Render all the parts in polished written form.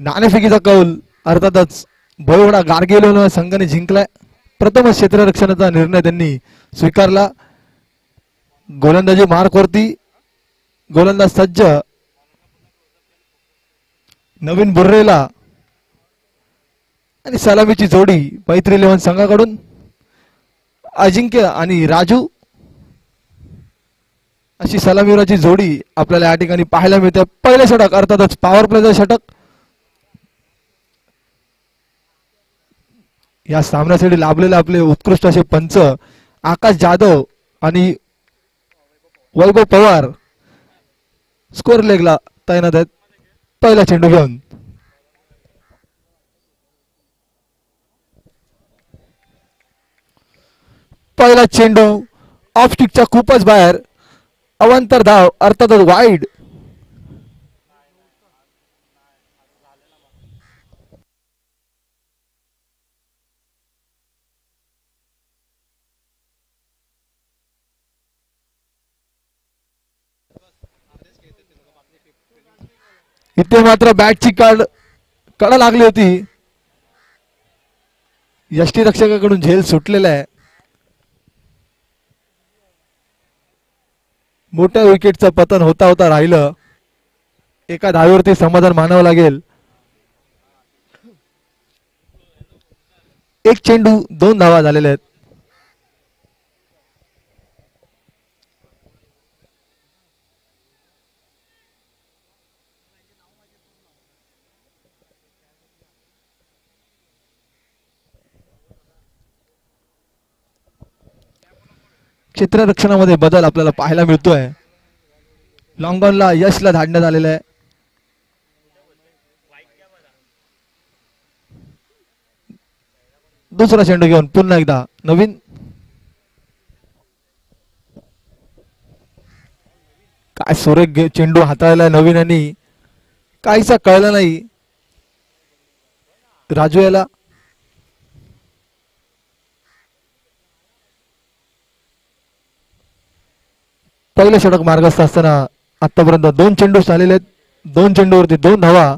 नाणेफेकीचा कौल अर्थातच बरोडा गार्गेलोन संघाने जिंकलाय. प्रथम क्षेत्ररक्षणाचा निर्णय त्यांनी स्वीकारला. गोलंदाजी मार्कवरती गोलंदाज सज्ज. नवीन बुर्रेला आणि सलामीची जोडी मैत्री 11 संघाकडून. अजिंक्य आणि राजू अशी सलामीवराची जोडी आपल्याला या ठिकाणी पाहायला मिळते. पहिले षटक अर्थातच पॉवर प्लेचं षटक. या सामन्यासाठी लाभलेले आपले उत्कृष्ट असे पंच आकाश जाधव आणि वैभव पवार स्कोअर लेगला तैनात आहेत. पहिला चेंडू घेऊन पहिला चेंडू ऑफ स्टिकच्या खूपच बाहेर. अवांतर धाव अर्थातच वाईड. इथे मात्र बॅटची कडा लागली होती. यष्टीरक्षकाकडून झेल सुटलेला आहे. मोठ्या विकेटचं पतन होता होता राहिलं. एका धावेवरती समाधान मानावं लागेल. एक चेंडू 2 धावा झालेल्या आहेत. क्षेत्ररक्षणामध्ये बदल आपल्याला पाहायला मिळतोय. लॉंगॉनला यशला धाडण्यात आलेलं आहे. दुसरा चेंडू घेऊन पुन्हा एकदा नवीन. काय सुरेख चेंडू हाताळलाय नवीन आणि काहीसा कळलं नाही राजू याला. पहिलं षटक मार्गस्थ असताना आतापर्यंत 2 चेंडू झालेले आहेत. 2 चेंडूवरती 2 धावा.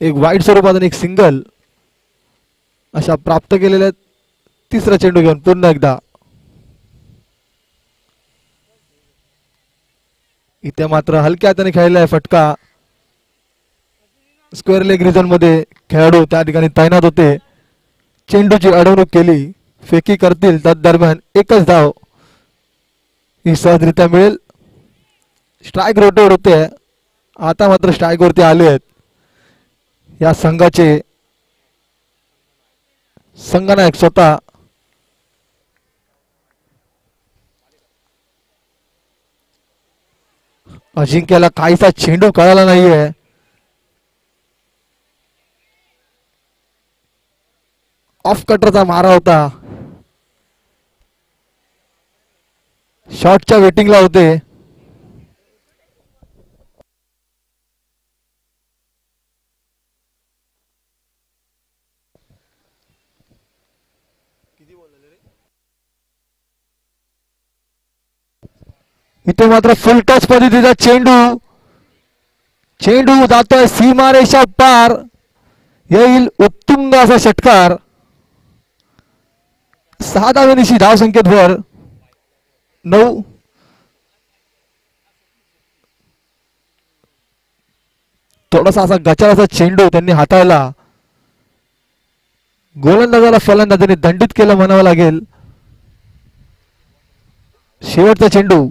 एक वाईड स्वरूपात आणि एक सिंगल अशा प्राप्त केलेल्या आहेत. तिसरा चेंडू घेऊन पुन्हा एकदा. इथे मात्र हलक्या हाताने खेळलेला आहे फटका. स्क्वेअर लेग रिजन मध्ये खेळाडू त्या ठिकाणी तैनात होते. चेंडूची अडवणूक केली. फेकी करतील त्या दरम्यान एकच धाव ही सहजरित्या मिळेल. स्ट्राईक रोटेवर होते. आता मात्र स्ट्राईक वरती आले आहेत या संघाचे संघनायक स्वतः. अजिंक्यला काहीसा चेंडू कळाला नाहीये. ऑफ कटरचा मारा होता. शॉटच्या वेटिंगला होते. इथे मात्र फुल टच पद्धतीचा चेंडू जातोय सीमारेषा पार. येईल उत्तुंग असा षटकार. 6 धावेनिशी धाव संख्येत भर. 9. थोडासा असा गचाळाचा चेंडू त्यांनी हाताळला. गोलंदाजाला फलंदाजाने दंडित केलं म्हणावं लागेल. शेवटचा चेंडू.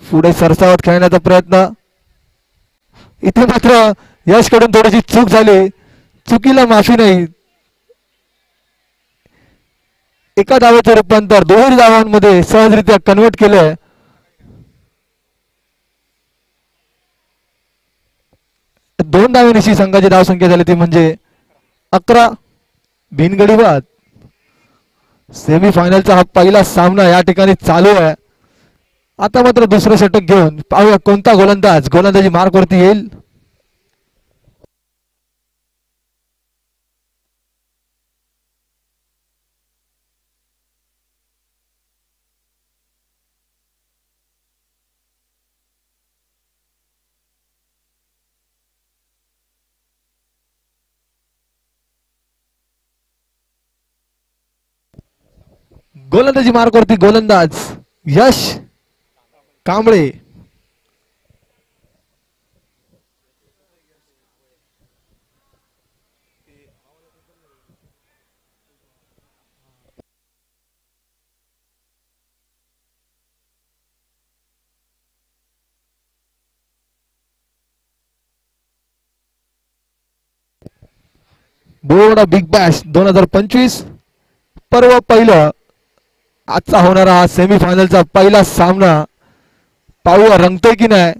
पुढे सरसावत खेळण्याचा प्रयत्न. इथे मात्र यशकडून थोडीशी चूक झाली. चुकीला माफी नाही. एका धावेचं रूपांतर 2 धावांमध्ये सहजरित्या कन्वर्ट केलंय. दोन धावेनिशी संघाची धावसंख्या झाली ती म्हणजे 11. बिनगडी बाद. सेमीफायनलचा हा पहिला सामना या ठिकाणी चालू आहे. आता मात्र दुसरं षटक घेऊन पाहूया कोणता गोलंदाजी मार्क वरती येईल. गोलंदाजी मार्कवरती गोलंदाज यश कांबळे. बोर्डा बिग बॅश 2025 पर्व पहिलं. आजचा होणारा हा सेमीफायनलचा पहिला सामना पाहूया रंगतोय की नाही.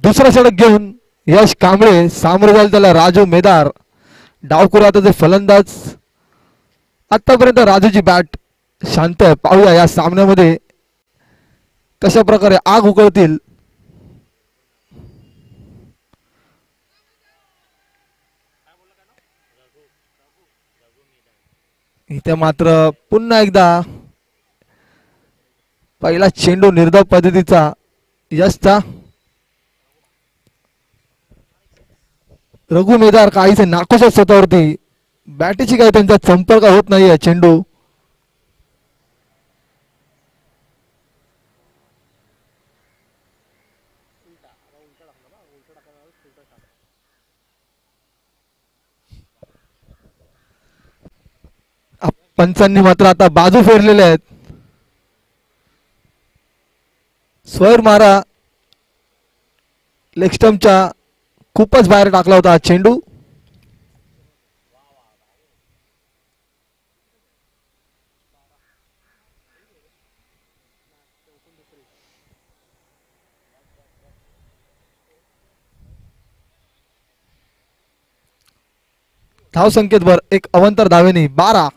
दुसरा षटक घेऊन यश कांबळे सामोरे जाईल त्याला राजू मेदार. डावकुराचे फलंदाज आतापर्यंत राजूची बॅट शांत आहे. पाहूया या सामन्यामध्ये कशा प्रकारे आग उकळतील. इथे मात्र पुन्हा एकदा पहिला चेंडू निर्धाव पद्धतीचा यशचा. रघु मेदार काहीसे नाखुश स्वतःवरती. बॅटीची काही त्यांचा संपर्क होत नाहीये चेंडू. पंचांनी मात्र आता बाजू फेरलेले आहेत. स्वर मारा लेग स्टंपच्या खूपच बाहेर टाकला होता चेंडू. धाव संकेतवर एक अवंतर धावेनी 12.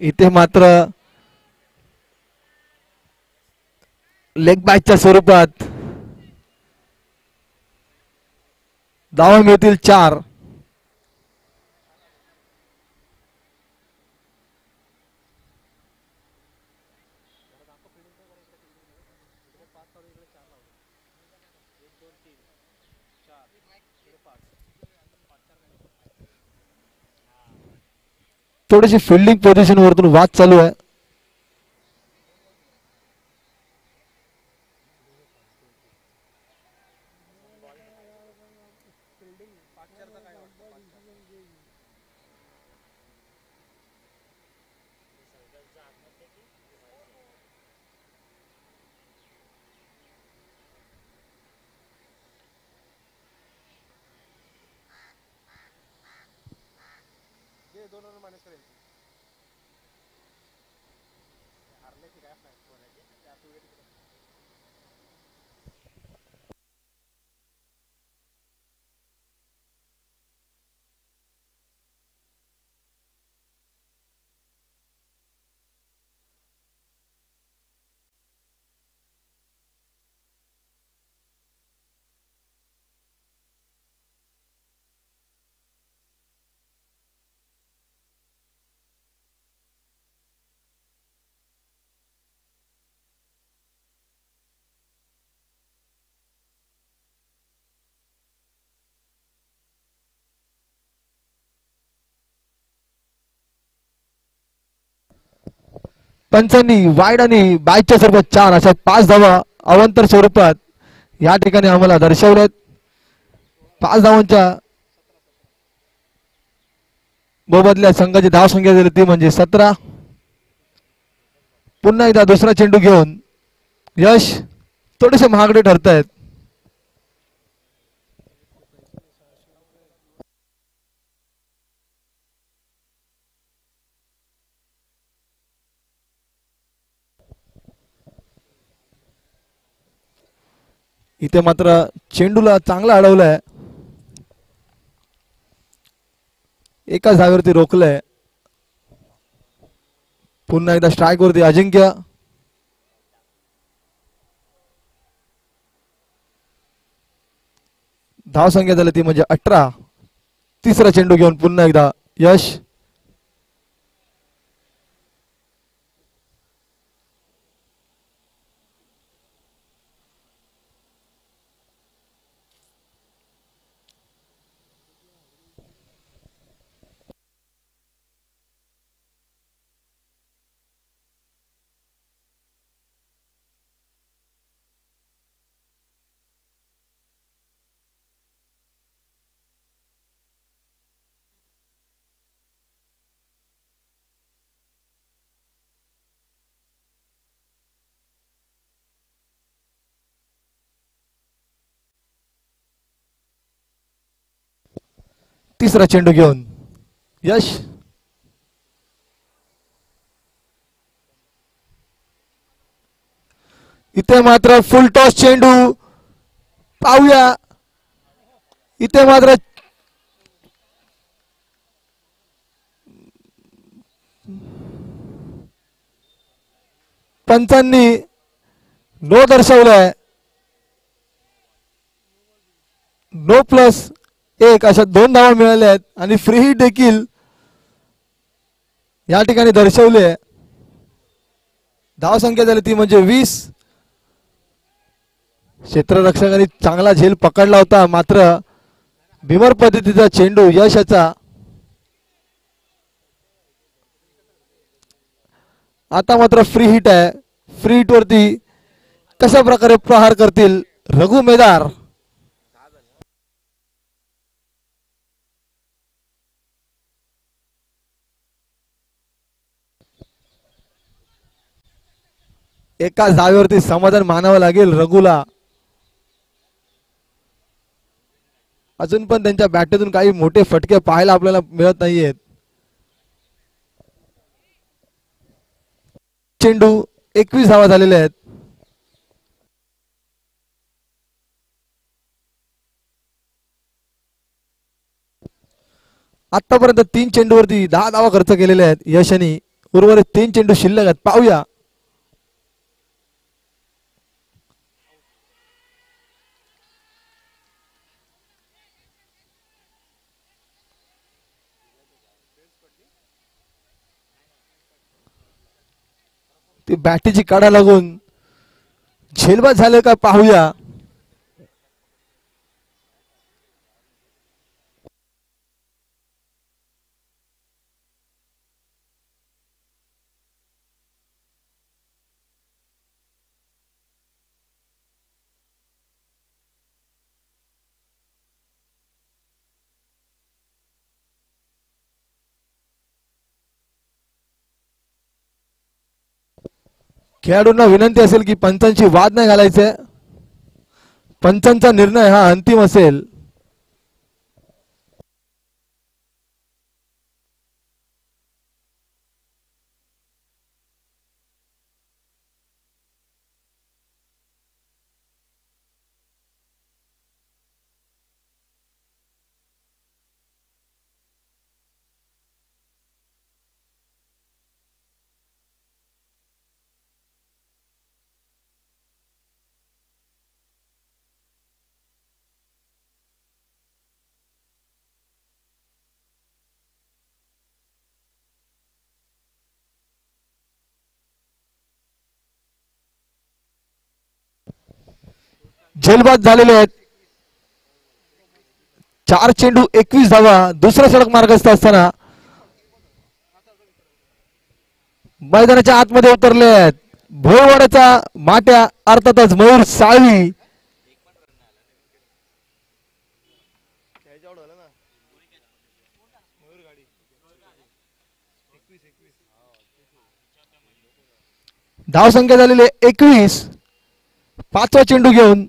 इथे मात्र लेग बॅकच्या स्वरूपात धावा मिळतील 4. थोडीशी फिल्डिंग पोझिशन वरतून वाद चालू आहे. पंचांनी वाईड आणि बायच्या स्वरूपात 4 अशा 5 धावा अवंतर स्वरूपात या ठिकाणी आम्हाला दर्शवल्यात. 5 धावांच्या मोबदल्यात संघाची धाव संख्या दिली ती म्हणजे 17. पुन्हा एकदा दुसरा चेंडू घेऊन यश थोडेसे महागडे ठरत आहेत. इथे मात्र चेंडूला चांगला अडवलाय. एकाच धावेवरती रोखलंय. पुन्हा एकदा स्ट्राइक वरती अजिंक्य. धाव संख्या झाली ती म्हणजे 18. तिसरा चेंडू घेऊन पुन्हा एकदा यश. तिसरा चेंडू घेऊन यश. इथे मात्र फुल टॉस चेंडू पाहूया. इथे मात्र पंचांनी नो दर्शवलंय. नो प्लस 1 अशा 2 धावा मिळाल्या आहेत आणि फ्री हिट देखील या ठिकाणी दर्शवले. धाव संख्या झाली ती म्हणजे 20. क्षेत्ररक्षकांनी चांगला झेल पकडला होता मात्र भीमर पद्धतीचा चेंडू यशाचा. आता मात्र फ्री हिट आहे. फ्री हिट वरती कशा प्रकारे प्रहार करतील रघु मेदार. एका धावेवरती समाधान मानावं लागेल रघुला. अजून पण त्यांच्या बॅटमधून काही मोठे फटके पाहायला आपल्याला मिळत नाहीयेत. चेंडू 21 धावा झालेले आहेत. आतापर्यंत 3 चेंडूवरती 10 धावा खर्च केलेले आहेत यशाने. उर्वरित 3 चेंडू शिल्लक आहेत. पाहूया. ती बॅटीची काढा लागून झेलबाद झाले का पाहूया. खेळाडूंना विनंती असेल की पंचांची वाद नाही घालायचे. पंचांचा निर्णय हा अंतिम असेल. झेलबाद झालेले आहेत. 4 चेंडू 21 धावा. दुसरा षटक मार्गस्थ असताना मैदानाच्या आतमध्ये उतरले आहेत भोरवाड्याचा माट्या अर्थातच मयूर साळवी. धाव संख्या झालेली 21. 5वा चेंडू घेऊन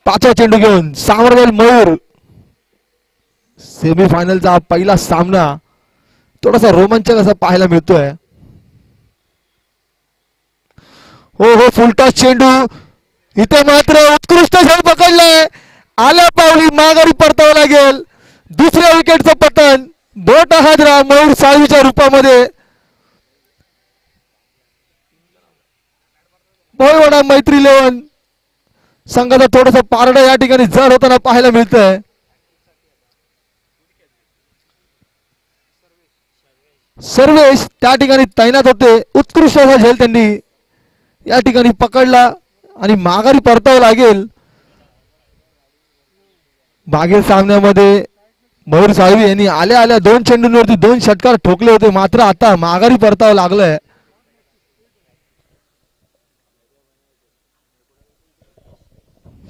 पाचवा चेंडू घेऊन सामरवेल मयूर. सेमीफायनलचा पहिला सामना थोडासा रोमांचक असा पाहायला मिळतोय. हो हो फुलटॉस चेंडू. इथे मात्र उत्कृष्ट झेल पकडलाय. आल्या पावली माघारी परतावं लागेल. दुसऱ्या विकेटचं पतन बोट हादरा मयूर साळवीच्या रूपामध्ये. भोयवाडा मैत्री 11 संघाचा थोडासा पारडा या ठिकाणी जड होताना पाहायला मिळतंय. सर्वेश त्या ठिकाणी तैनात होते. उत्कृष्ट असा झेल त्यांनी या ठिकाणी पकडला आणि माघारी परतावं लागेल. मागील सामन्यामध्ये मयूर साळवी यांनी आल्या आल्या 2 चेंडूंवरती 2 षटकार ठोकले होते, मात्र आता माघारी परतावं लागलंय.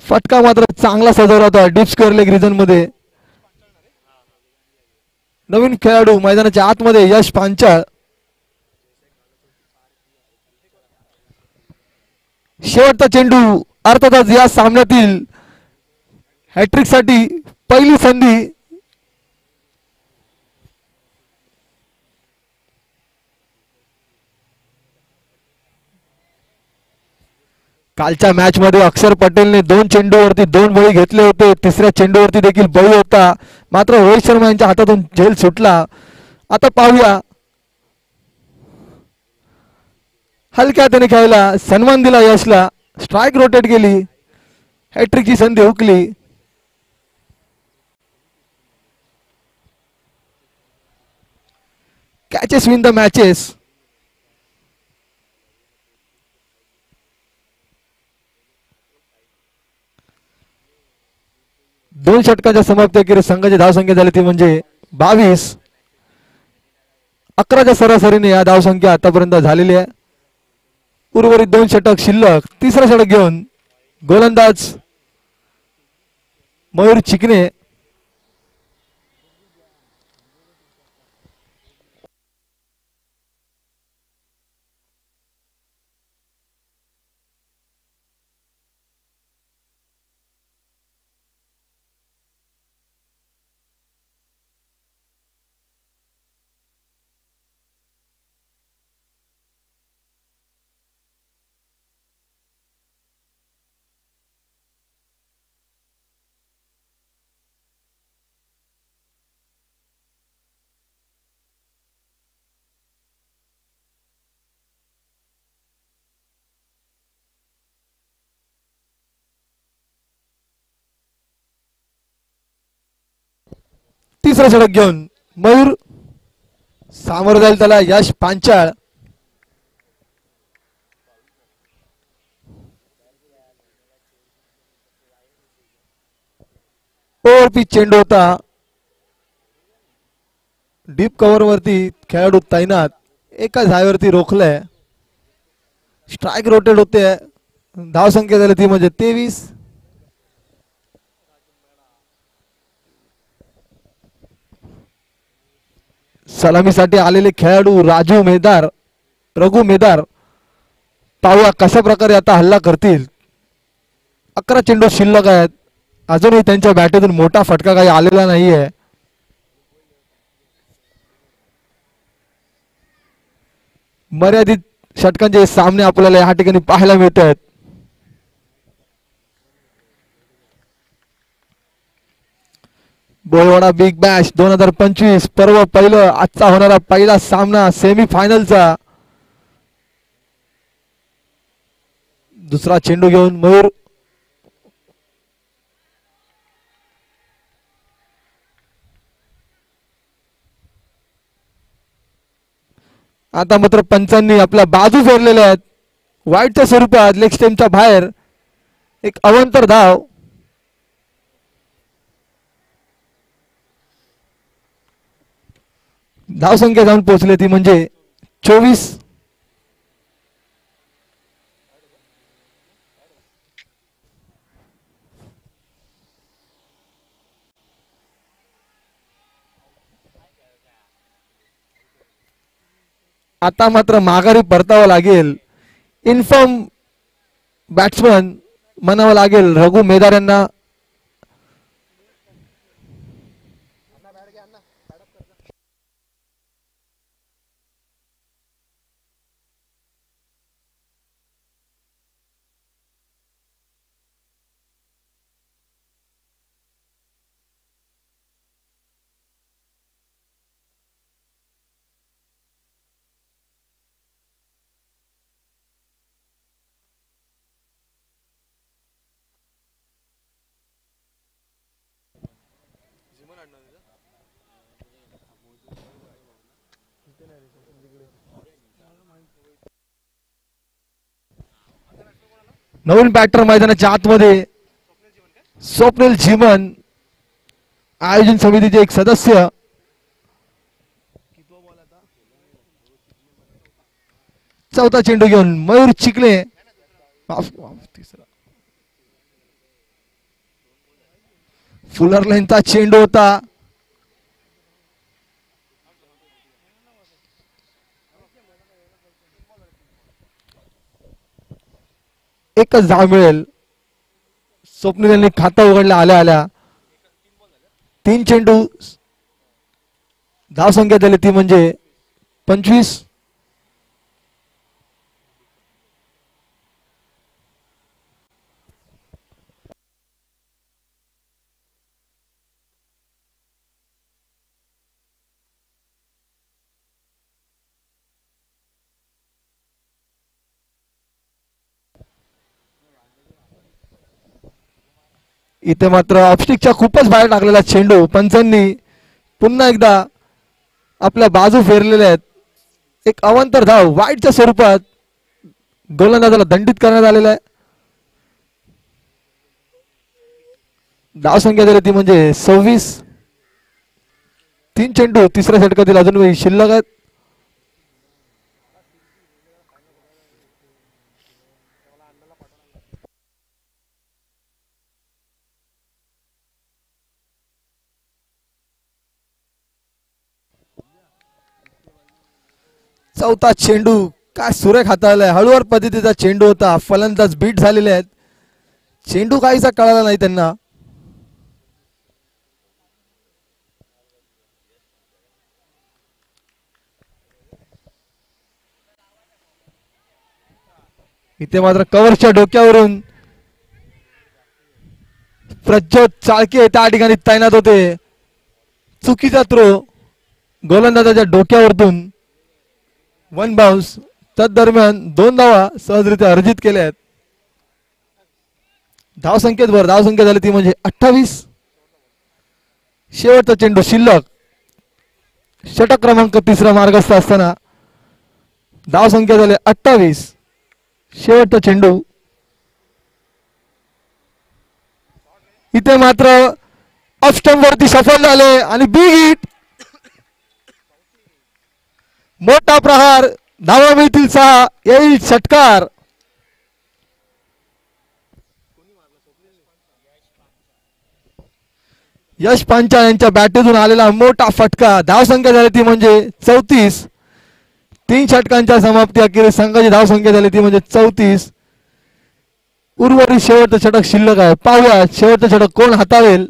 फटका मात्र चांगला सजवला होता डीप स्क्वेअर लेग रिजन मध्ये. नवीन खेळाडू मैदानाच्या आतमध्ये यश पांचाळ. शेवटचा चेंडू अर्थातच या सामन्यातील हॅट्रिक साठी पहिली संधी. कालच्या मॅच मध्ये अक्षर पटेलने 2 चेंडूवरती 2 बळी घेतले होते. तिसऱ्या चेंडूवरती देखील बळी होता, मात्र रोहित शर्मा यांच्या हातातून झेल सुटला. आता पाहूया, हलक्या हाताने खेळला, सन्मान दिला यशला, स्ट्राईक रोटेट केली, हॅट्रिकची संधी हुकली. Catches win the matches. दोन षटकाच्या समाप्तीअखेर संघाची धावसंख्या झाली ती म्हणजे 22. 11च्या सरासरीने या धावसंख्या आतापर्यंत झालेली आहे. उर्वरित 2 षटक शिल्लक. तिसरा षटक घेऊन गोलंदाज मयूर चिकणे. तिसरा षटक घेऊन मयूर सामोरं जाईल त्याला यश पांचाळ. ओव्हर पिच चेंडू होता. डीप कव्हर वरती खेळाडू तैनात. एका धावेवरती रोखलंय. स्ट्राईक रोटेट होते. धावसंख्या झाली ती म्हणजे 23. सलामीसाठी आलेले खेळाडू रघु मेदार पाहूया कशा प्रकारे आता हल्ला करतील. 11 चेंडू शिल्लक आहेत. अजूनही त्यांच्या बॅटेतून मोठा फटका काही आलेला नाहीये. मर्यादित षटकांचे सामने आपल्याला या ठिकाणी पाहायला मिळत आहेत. बोलवाडा बिग बॅश 2025 पर्व पहिलं. आजचा होणारा पहिला सामना सेमीफायनलचा. दुसरा चेंडू घेऊन मयूर. आता मात्र पंचांनी आपल्या बाजू फेरलेल्या आहेत. वाईटच्या स्वरूपात लेग स्टेमच्या बाहेर एक अवंतर धाव. धावसंख्या जाऊन पोहोचली ती म्हणजे 24. आता मात्र माघारी परतावं लागेल. इन्फॉर्म बॅट्समन म्हणावं लागेल रघु मेदार यांना. नवीन बॅटर मैदानाच्या आतमध्ये स्वप्नील झिमन आयोजन समितीचे एक सदस्य. चौथा चेंडू घेऊन मयूर चिखले. फुलर लाईनचा चेंडू होता. एकच धाव मिळेल. स्वप्नील यांनी खाता उघडला आल्या आल्या. 3 चेंडू धाव संख्या झाली ती म्हणजे 25. इथे मात्र ऑफस्टिकच्या खूपच बाहेर टाकलेला चेंडू पंचांनी पुन्हा एकदा आपल्या बाजू फेरलेल्या आहेत. एक अवांतर धाव वाईटच्या स्वरूपात गोलंदाजाला दंडित करण्यात आलेला आहे. धाव संख्या झाली ती म्हणजे 26. 3 चेंडू तिसऱ्या षटकातील अजूनही शिल्लक आहेत. चौथा चेंडू काय सुरेख हाताळलाय. हळूवार पद्धतीचा चेंडू होता. फलंदाज बीट झालेले आहेत. चेंडू काहीसा कळाला नाही त्यांना. इथे मात्र कव्हरच्या डोक्यावरून प्रज्योत चाळके त्या ठिकाणी तैनात होते. चुकीचा थ्रो गोलंदाजाच्या डोक्यावरतून 1 बाउन्स. तदरम्यान 2 धावा सहजरित्या अर्जित केल्या आहेत. धावसंख्येत भर. धावसंख्या झाली ती म्हणजे 28. शेवटचा चेंडू शिल्लक. षटक क्रमांक 3 मार्गस्थ असताना धावसंख्या झाली 28. शेवटचा चेंडू. इथे मात्र ऑफ स्टंप वरती सफल झाले आणि बिग हिट. मोठा प्रहार. धावा मिळतील 6. येईल षटकार. यश पांचाळ यांच्या बॅटमधून आलेला मोठा फटका. धावसंख्या झाली ती म्हणजे 34. 3 षटकांच्या समाप्ती अखेरीस संघाची धावसंख्या झाली ती म्हणजे 34. उर्वरित शेवटचं षटक शिल्लक आहे. पाहूया शेवटचं षटक कोण हाताळेल.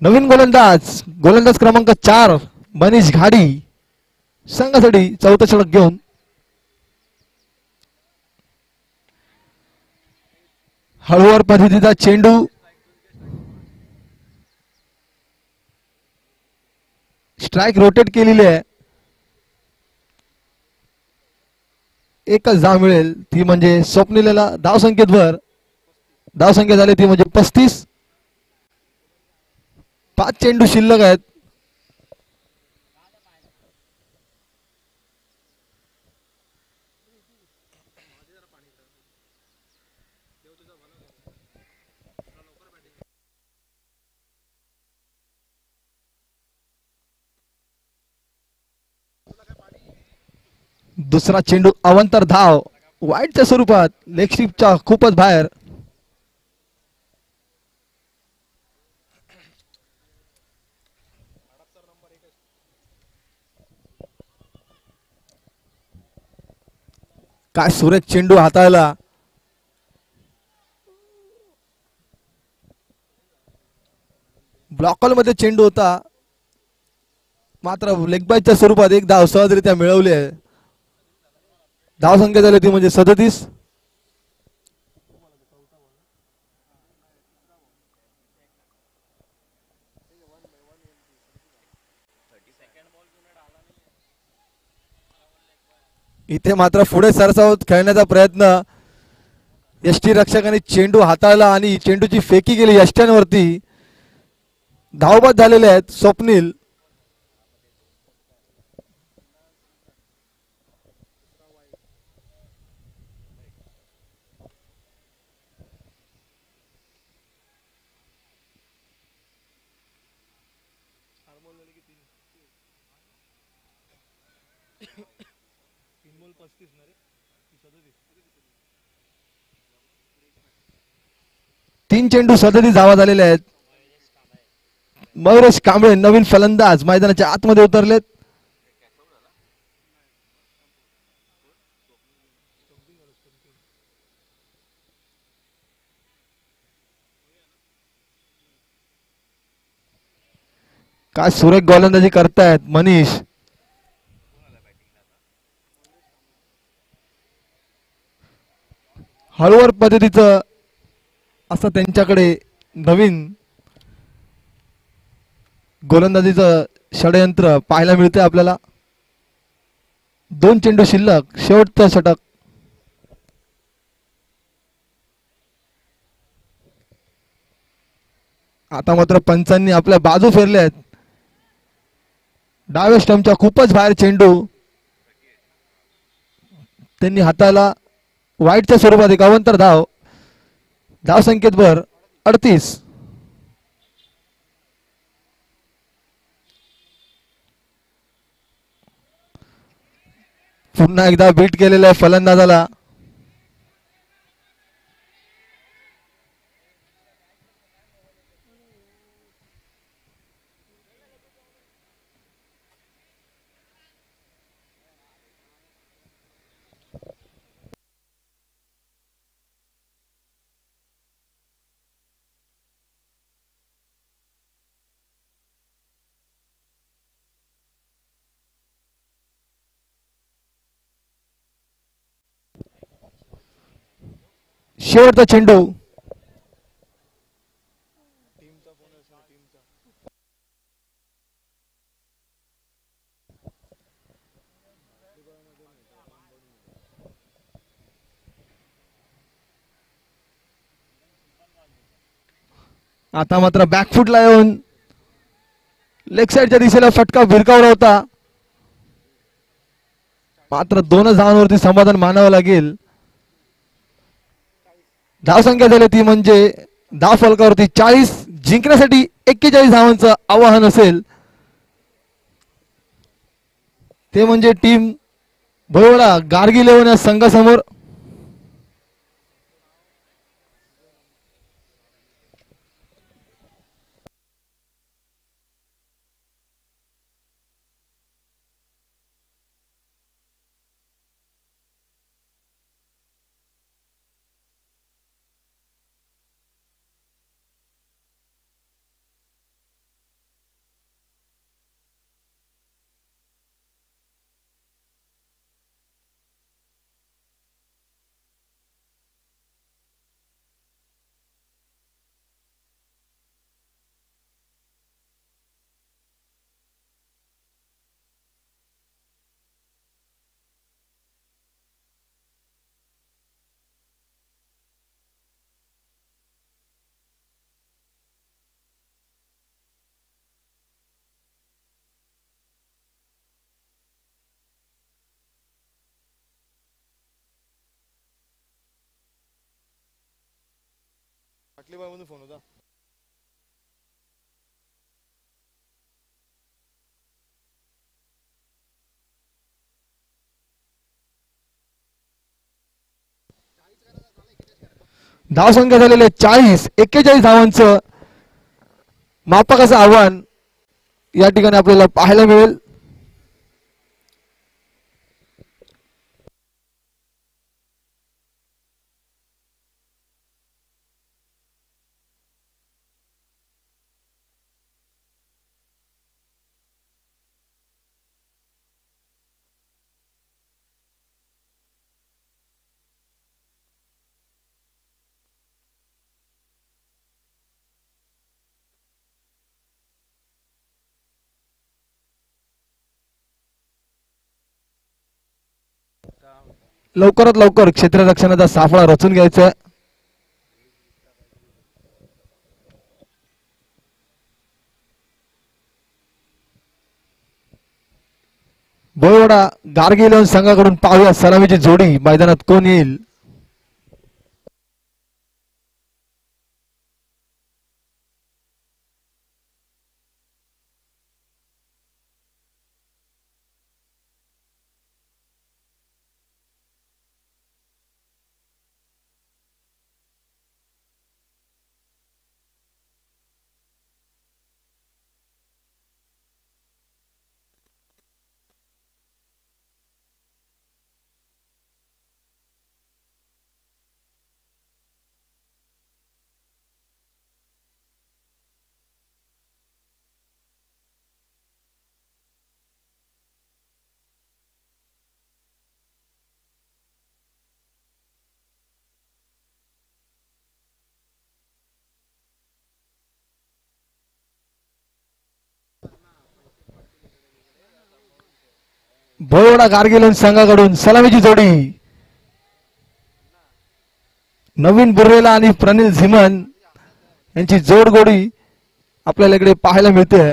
नवीन गोलंदाज क्रमांक 4 मनीष घाडी संघासाठी चौथा षटक घेऊन हळूवार पद्धतीचा चेंडू. स्ट्राइक रोटेट केलेली आहे. एकच धाव मिळेल ती म्हणजे स्वप्नीलला. धावसंख्येत भर. धावसंख्या झाली ती म्हणजे 35. 5 चेंडू शिल्लक आहेत. दुसरा चेंडू अवंतर धाव वाईटच्या स्वरूपात लेग स्लिपच्या खूपच बाहेर. काय सुरेख चेंडू हाताळला. ब्लॉकल मध्ये चेंडू होता मात्र लेग बायच्या स्वरूपात एक धाव सहजरित्या मिळवली आहे. धाव संख्या झाली ती म्हणजे 37. इथे मात्र पुढे सरसावत खेळण्याचा प्रयत्न यष्टी रक्षकांनी चेंडू हाताळला आणि चेंडूची फेकी केली यष्ट्यांवरती. धावबाद झालेले आहेत स्वप्नील. तीन चेंडू 37 धावा झालेल्या आहेत. मयुरेश कांबळे नवीन फलंदाज मैदानाच्या आतमध्ये उतरलेत. काय सुरेख गोलंदाजी करतायत मनीष. हळूवार पद्धतीचं असं त्यांच्याकडे नवीन गोलंदाजीचं षडयंत्र पाहायला मिळते आपल्याला. 2 चेंडू शिल्लक शेवटचं षटक. आता मात्र पंचांनी आपल्या बाजू फेरल्या आहेत. डाव्या स्टंपच्या खूपच बाहेर चेंडू त्यांनी हाताला वाईटच्या स्वरूपात एक अवंतर धाव. धाव संख्येत भर 38. पुन्हा एकदा बीट केलेल्या फलंदाजाला. शेवटचा चेंडू. आता मात्र बॅकफुटला येऊन लेग साइडच्या दिशेला फटका भिरकावला होता. मात्र 2 धावांवरती समाधान मानावं लागेल. धाव संख्या झाली ती म्हणजे धाव फलकावरती 40. जिंकण्यासाठी 41 धावांचं आवाहन असेल ते म्हणजे टीम भोवळा गार्गी 11 या संघासमोर. फोन होता. धावसंख्या झालेले 41 धावांचं मापक असं आव्हान या ठिकाणी आपल्याला पाहायला मिळेल. लवकरात लवकर क्षेत्ररक्षणाचा साफळा रचून घ्यायचा. बोयवडा गारगील संघाकडून पाहूया सलामीची जोडी मैदानात कोण येईल. बोयवडा गारगील संघाकडून सलामीची जोडी नवीन बुर्रेला आणि प्रनिल झिमन यांची जोडगोडी आपल्याला इकडे पाहायला मिळते.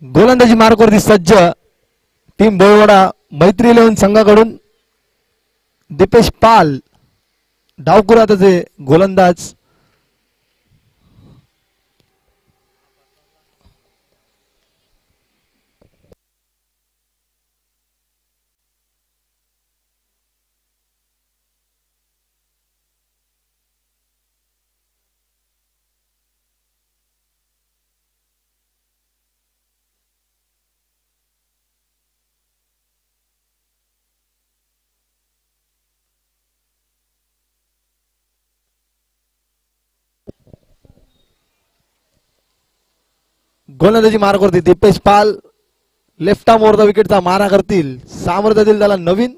गोलंदाजी मार्कवरती सज्ज टीम बोयवडा मैत्री इलेव्हन संघाकडून दीपेश पाल डावकुराताचे गोलंदाज. गोलंदाजी मार्कवरती दीपेश पाल लेफ्ट आर्म ओव्हर द विकेटचा मारा करतील. सामर्थ्य दिल त्याला नवीन.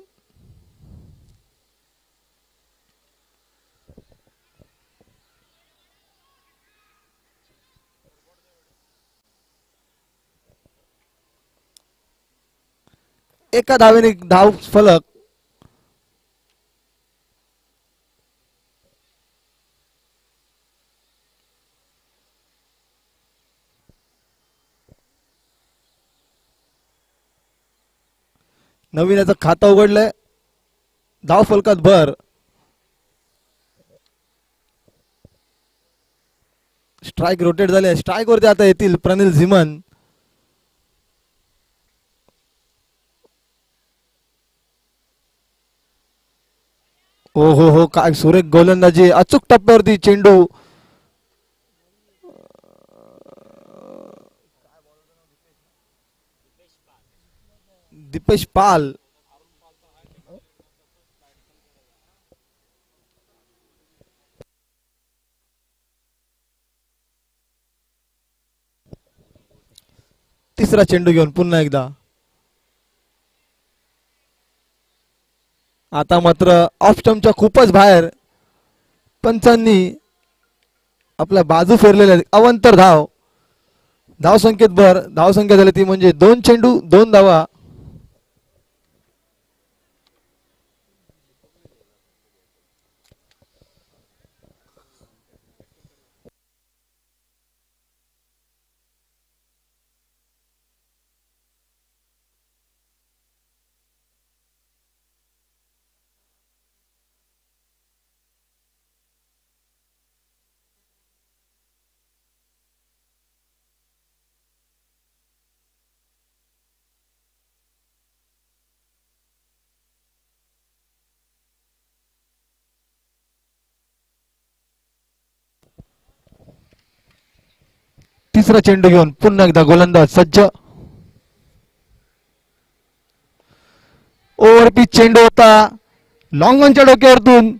एका धावेने धाव फलक. नवीन याचं खातं उघडलंय. धाव फलकात भर. स्ट्राइक रोटेट झाले. स्ट्राइक वरती आता येतील प्रनिल झिमन. ओ हो काय सुरेख गोलंदाजी. अचूक टप्प्यावरती चेंडू. दीपेश पाल तिसरा चेंडू घेऊन पुन्हा एकदा आता मात्र ऑफ स्टंपच्या खूपच बाहेर पंचांनी आपल्या बाजू फेरलेल्या अवंतर धाव धाव संख्येत भर धाव संख्या झाली ती म्हणजे 2 चेंडू 2 धावा. तिसरा चेंडू घेऊन पुन्हा एकदा गोलंदाज सज्ज. ओव्हरपिच चेंडू होता लॉंग ऑनच्या डोक्यावरतून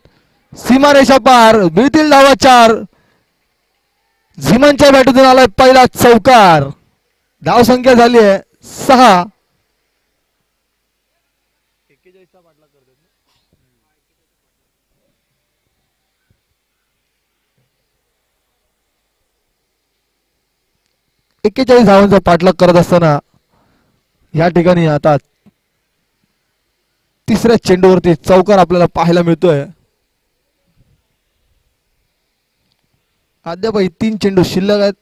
सीमारेषा पार मिळतील धावा 4. झिमनच्या बॅटून आलाय पहिला चौकार. धाव संख्या झाली आहे 6. एक्केचाळीस धावांचा पाठलाग करत असताना या ठिकाणी आता तिसऱ्या चेंडूवरती चौकार आपल्याला पाहायला मिळतोय. अद्यापही 3 चेंडू शिल्लक आहेत.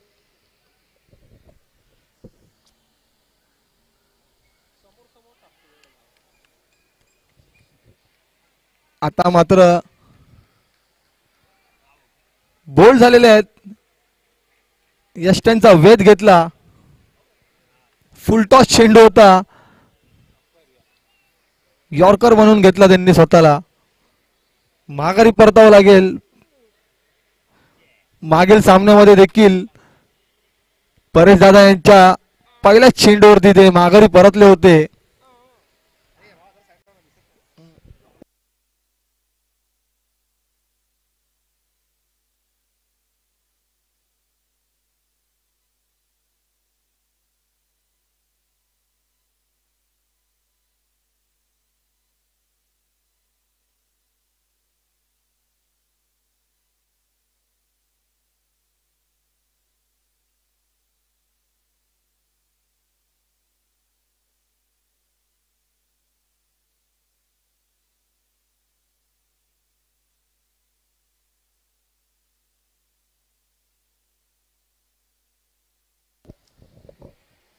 आता मात्र बोल्ड झालेले आहेत. यष्ट्यांचा वेध घेतला. फुलटॉस चेंडू होता. यॉर्कर म्हणून घेतला त्यांनी स्वतःला. माघारी परतावं लागेल. मागील सामन्यामध्ये देखील परेश दादा यांच्या पहिल्याच चेंडूवरती ते माघारी परतले होते.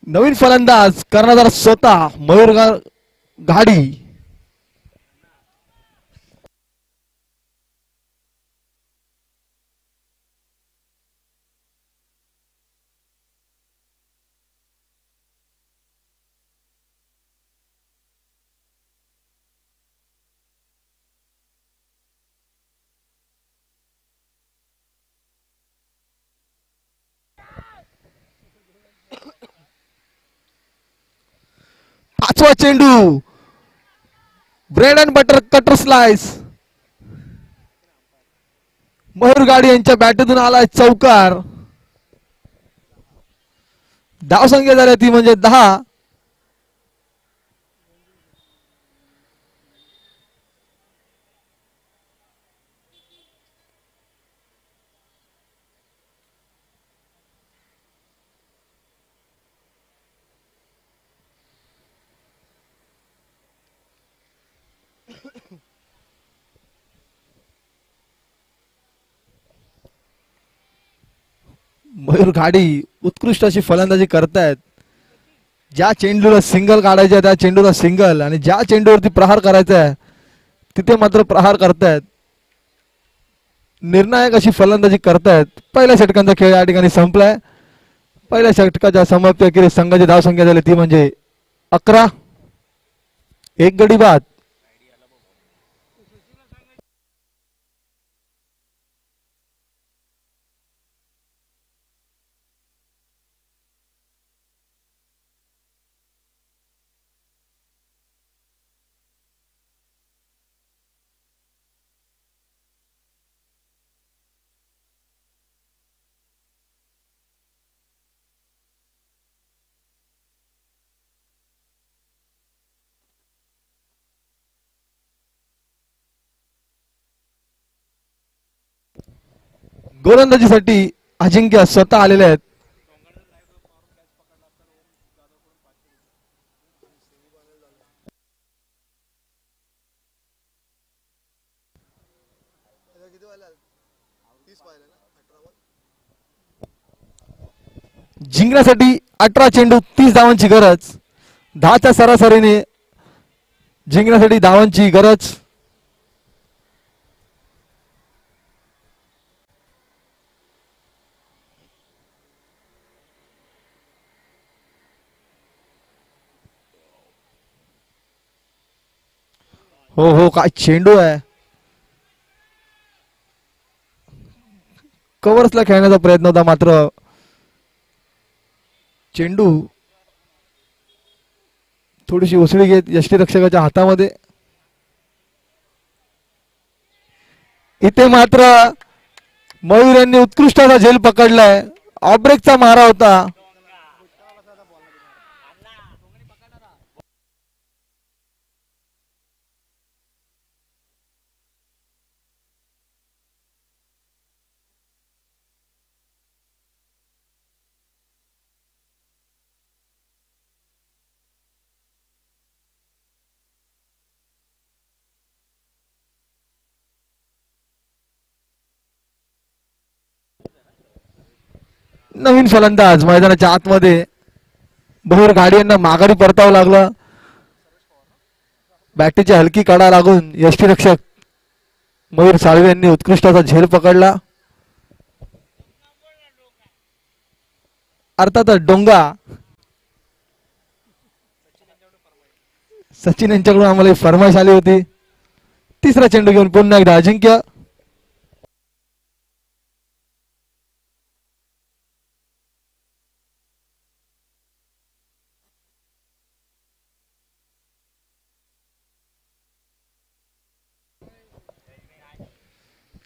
नवीन फलंदाज कर्णधार स्वतः मयूर घाडी. पाचवा चेंडू bread and butter cutter slice. Mayur गाडी यांच्या बॅटमधून आलाय चौकार. धाव संख्या झाली ती म्हणजे 10. मयूर घाडी उत्कृष्ट अशी फलंदाजी करतायत. ज्या चेंडूला सिंगल काढायचं त्या चेंडूला सिंगल आणि ज्या चेंडूवरती प्रहार करायचा आहे तिथे मात्र प्रहार करतायत. निर्णायक अशी फलंदाजी करतायत. पहिल्या षटकांचा खेळ या ठिकाणी संपलाय. पहिल्या षटकाच्या समाप्ती अखेरीस संघाची धाव संख्या झाली ती म्हणजे 11. एक गडी बाद. गोलंदाजीसाठी अजिंक्य स्वतः आलेले आहेत. जिंकण्यासाठी 18 चेंडू 30 धावांची गरज. 10च्या सरासरीने जिंकण्यासाठी धावांची गरज. हो हो, काय चेंडू आहे. कव्हर्सला खेळण्याचा प्रयत्न होता, मात्र चेंडू थोडीशी उसळी घेत यष्टीरक्षकाच्या हातामध्ये. इथे मात्र मयूर यांनी उत्कृष्ट असा झेल पकडलाय. ऑब्रेकचा मारा होता. नवीन फलंदाज मैदानाच्या आतमध्ये. भोर गाडी यांना माघारी परतावं लागलं. बॅटीची हलकी कडा लागून यष्टीरक्षक मयूर साळवे यांनी उत्कृष्ट असा झेल पकडला. अर्थातच डोंगा सचिन यांच्याकडून आम्हाला फरमाईश आली होती. तिसरा चेंडू घेऊन पुन्हा एकदा अजिंक्य.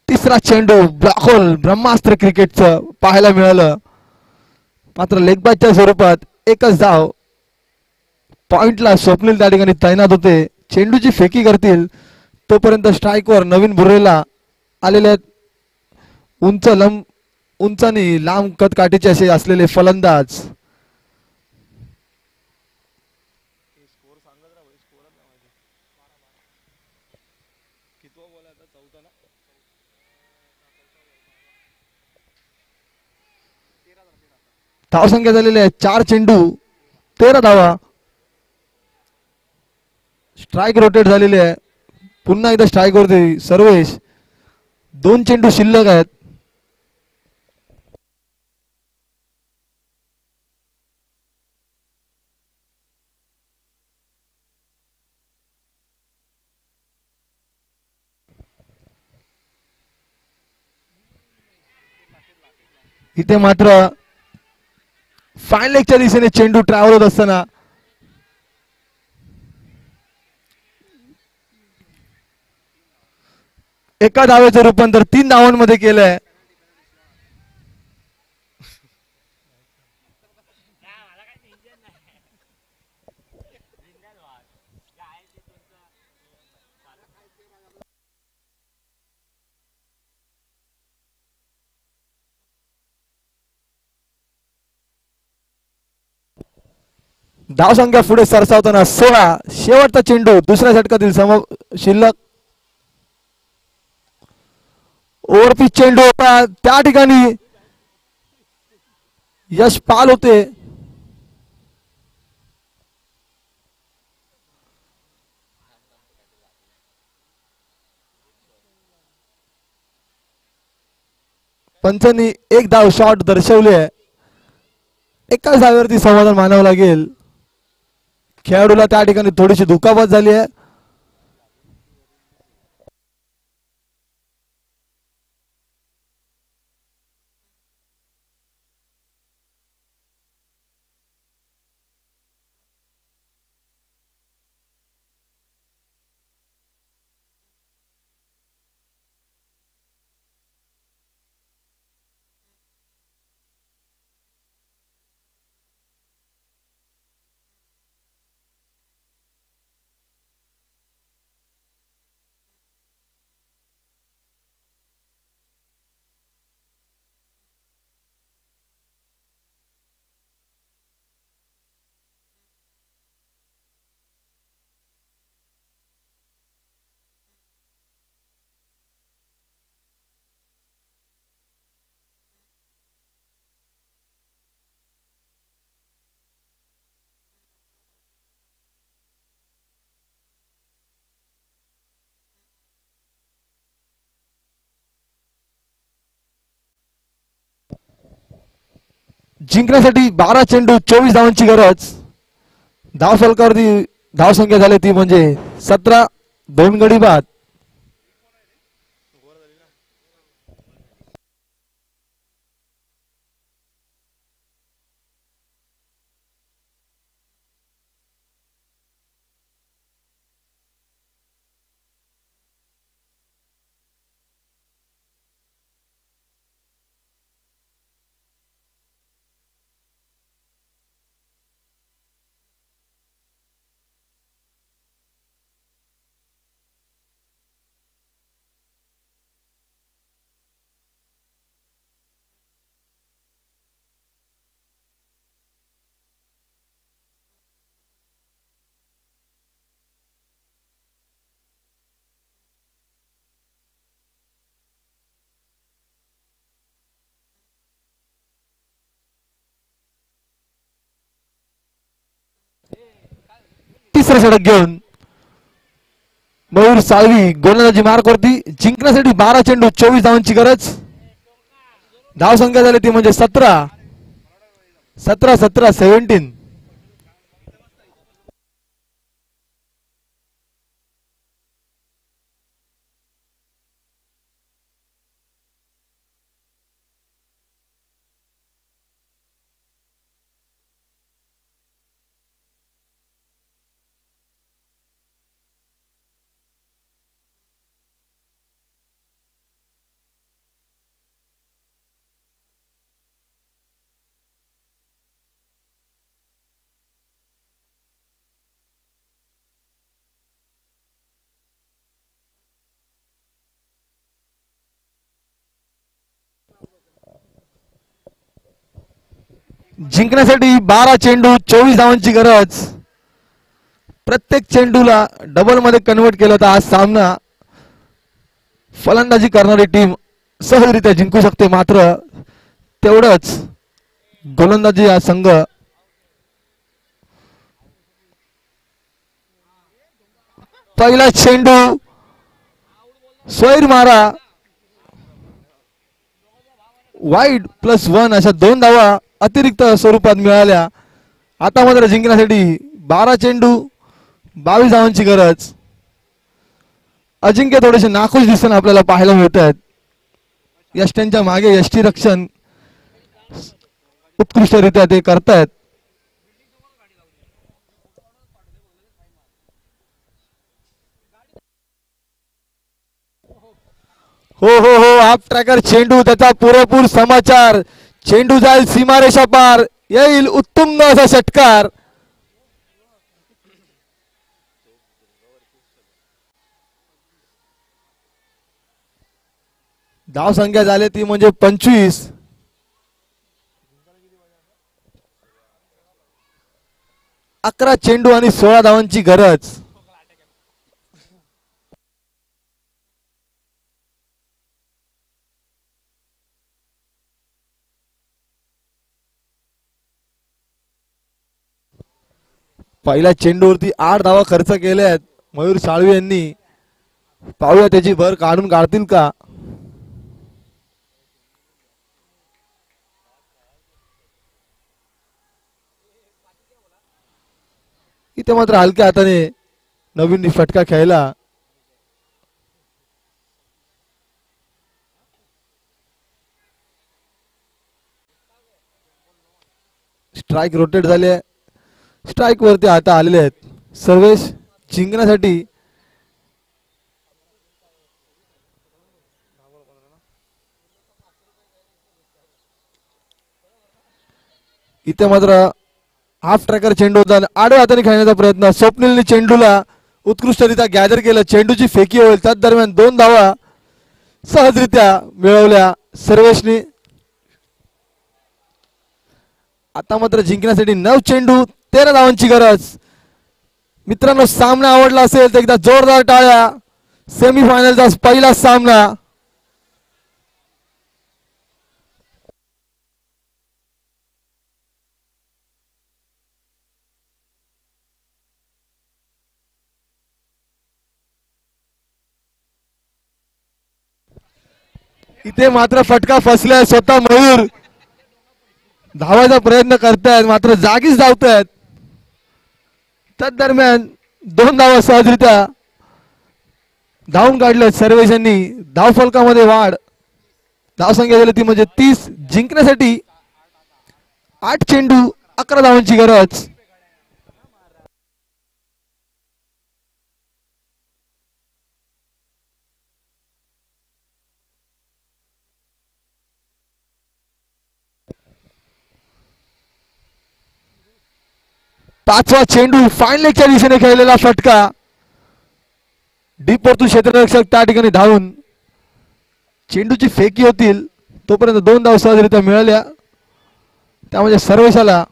तिसरा चेंडू ब्लॅक होल ब्रह्मास्त्र क्रिकेटचं पाहायला मिळालं. मात्र लेगबाजच्या स्वरूपात एकच धाव. पॉइंटला स्वप्नील त्या ठिकाणी तैनात होते. चेंडूची फेकी करतील तोपर्यंत स्ट्राईकवर नवीन बुर्रेला आलेले उंच आणि लांब कदकाठीचे असे असलेले फलंदाज. धावसंख्या झालेली आहे 4 चेंडू 13 धावा. स्ट्राईक रोटेट झालेली आहे. पुन्हा एकदा स्ट्राईक वरती सर्वेश. 2 चेंडू शिल्लक आहेत. इथे मात्र फाईन लेगच्या दिशेने चेंडू ट्रॅव्हल होत असताना एका धावेचं रूपांतर 3 धावांमध्ये केलंय. धावसंख्या पुढे सरसावताना 16. शेवटचा चेंडू दुसऱ्या षटकातील शिल्लक. ओव्हरपिच चेंडू होता. त्या ठिकाणी यश पाल होते. पंचांनी एक धाव शॉट दर्शवले. एकाच धावेवरती समाधान मानावं लागेल. खेळाडूला त्या ठिकाणी थोडीशी दुखापत झाली आहे. जिंकण्यासाठी 12 चेंडू 24 धावांची गरज. धाव फलकावरती धाव संख्या झाली ती म्हणजे 17. 2 गडी बाद. तिसरं षटक घेऊन मयूर साळवी गोलंदाजी मार्कवरती. जिंकण्यासाठी 12 चेंडू 24 धावांची गरज. धाव संख्या झाली ती म्हणजे 17. 17 जिंकण्यासाठी 12 चेंडू 24 धावांची गरज. प्रत्येक चेंडूला डबल मध्ये कन्वर्ट केलं तर आज सामना फलंदाजी करणारी टीम सहजरित्या जिंकू शकते. मात्र तेवढंच गोलंदाजी हा संघ पहिला चेंडू स्वैर मारा वाईड +1 अशा 2 धावा अतिरिक्त स्वरूपात मिळाल्या. आता मात्र जिंकण्यासाठी 12 चेंडू 22 धावांची गरज. अजिंक्य थोडेसे नाखुश दिसताना आपल्याला पाहायला मिळत आहेत. यष्ट्यांच्या मागे यष्टी रक्षण उत्कृष्टरित्या ते करतायत. हो हो हो हाफ ट्रॅकर चेंडू त्याचा पुरेपूर समाचार. चेंडू जाईल सीमारेषा पार. येईल उत्तुंग असा षटकार. धाव संख्या झाली ती म्हणजे 25. 11 चेंडू आणि 16 धावांची गरज. पहिल्या चेंडूवरती 8 धावा खर्च केल्या आहेत मयूर साळवी यांनी. पाहूया त्याची भर काढून काढतील का. इथे मात्र हलक्या हाताने नवीन फटका खेळला. स्ट्राइक रोटेट झाले. स्ट्राइक वरती आता आलेले आहेत सर्वेश जिंकण्यासाठी. इथे मात्र हाफ ट्रॅकर चेंडू होता. आडव्या हाताने खेळण्याचा प्रयत्न. स्वप्नीलने चेंडूला उत्कृष्टरित्या गॅदर केलं. चेंडूची फेकी होईल त्याच दरम्यान 2 धावा सहजरित्या मिळवल्या सर्वेशने. आता मात्र जिंकण्यासाठी 9 चेंडू 13 धावांची गरज. मित्रांनो सामना आवडला असेल तर एकदा जोरदार टाळ्या. सेमीफायनलचा पहिला सामना. इथे मात्र फटका फसलाय स्वतः मयूर. धावायचा प्रयत्न करतायत मात्र जागीच धावतायत. त्याच दरम्यान 2 धावा सहजरित्या धावून काढल्यात सर्वेशांनी. धावफलकामध्ये वाढ. धावसंख्या झाली ती म्हणजे 30. जिंकण्यासाठी 8 चेंडू 11 धावांची गरज. पाचवा चेंडू फाईन लेगच्या दिशेने खेळलेला फटका. डीप वरतून क्षेत्ररक्षक त्या ठिकाणी धावून चेंडूची फेकी होतील तोपर्यंत 2 धावा सहजरित्या मिळाल्या. त्यामध्ये सर्वेशाला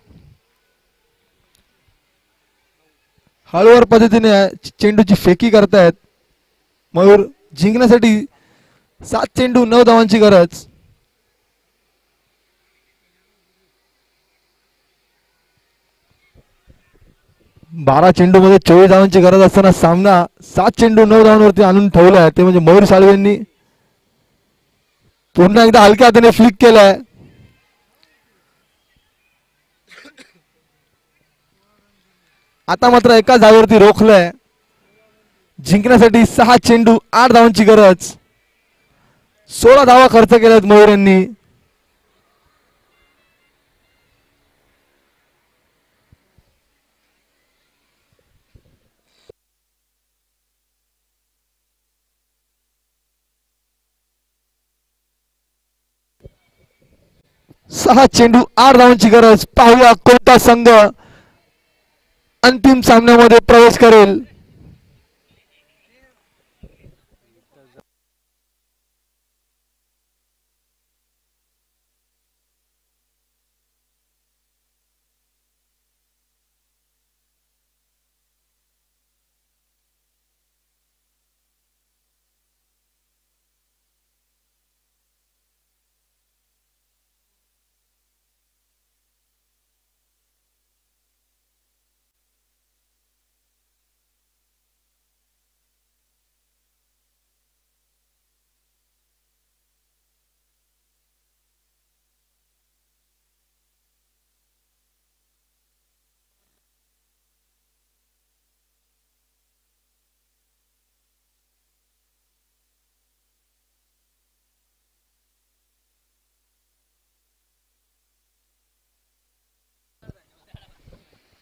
हळूवार पद्धतीने चेंडूची फेकी करतायत. मयूर जिंकण्यासाठी 7 चेंडू 9 धावांची गरज. बारा चेंडू मध्ये 24 धावांची गरज असताना सामना 7 चेंडू 9 धावांवरती आणून ठेवलाय. ते म्हणजे मयूर साळवेंनी पुन्हा एकदा हलक्या हाताने फ्लिक केलाय. आता मात्र एकाच धावेवरती रोखलंय. जिंकण्यासाठी 6 चेंडू 8 धावांची गरज. 16 धावा खर्च केल्यात मयूर यांनी. सहा चेंडू 8 धावांची गरज. पाहूया कोणता संघ अंतिम सामन्यामध्ये प्रवेश करेल.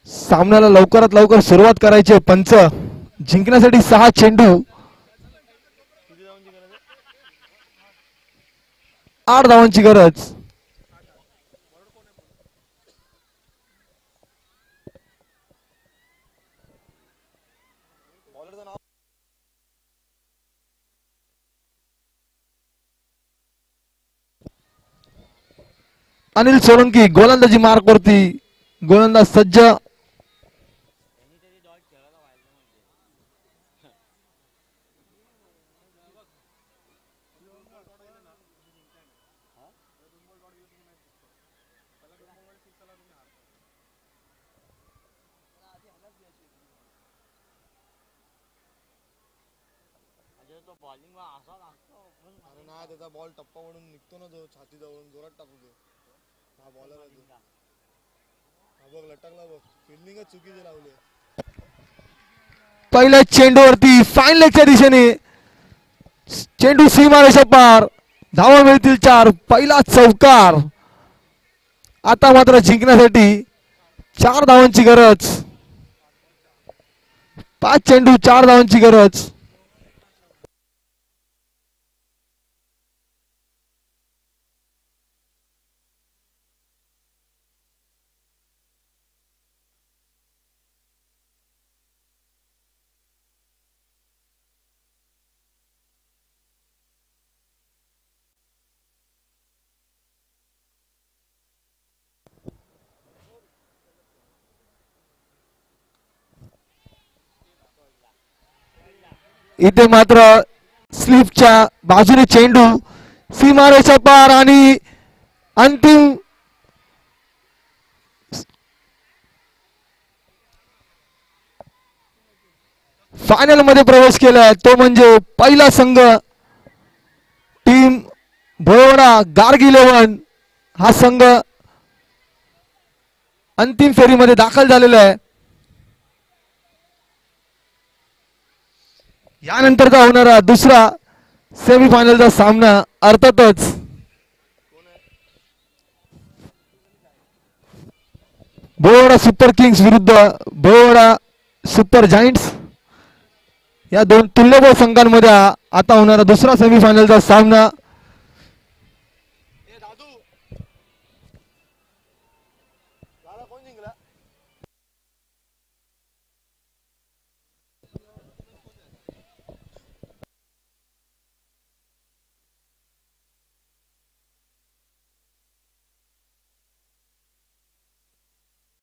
सामन्याला लवकरात लवकर सुरुवात करायची. पंच जिंकण्यासाठी 6 चेंडू 8 धावांची गरज. अनिल सोलंकी गोलंदाजी मार्क वरती. गोलंदाज सज्ज. त्याचा बॉल टप्पा म्हणून निघतो ना, जो छाती जवळून जोरात टाकतो. हा बॉलर आहे. हा बघ लटकला बघ. फिल्डिंगच चुकीची लावली. पहिल्या चेंडूवरती फाईन लेगच्या दिशेने चेंडू सीमारेषा पार. धावा मिळतील 4. पहिला चौकार. आता मात्र जिंकण्यासाठी 4 धावांची गरज. 5 चेंडू 4 धावांची गरज. इथे मात्र स्लिपच्या बाजूने चेंडू सीमारेषा पार आणि अंतिम फायनल मध्ये प्रवेश केलाय. तो म्हणजे पहिला संघ टीम भोवडा गार्ग 11. हा संघ अंतिम फेरीमध्ये दाखल झालेला आहे. यानंतरचा होणारा दुसरा सेमीफायनलचा सामना अर्थातच भोवाडा सुपर किंग्स विरुद्ध भोवाडा सुपर जायंट्स या दोन तुल्यबळ संघांमध्ये आता होणारा दुसरा सेमीफायनलचा सामना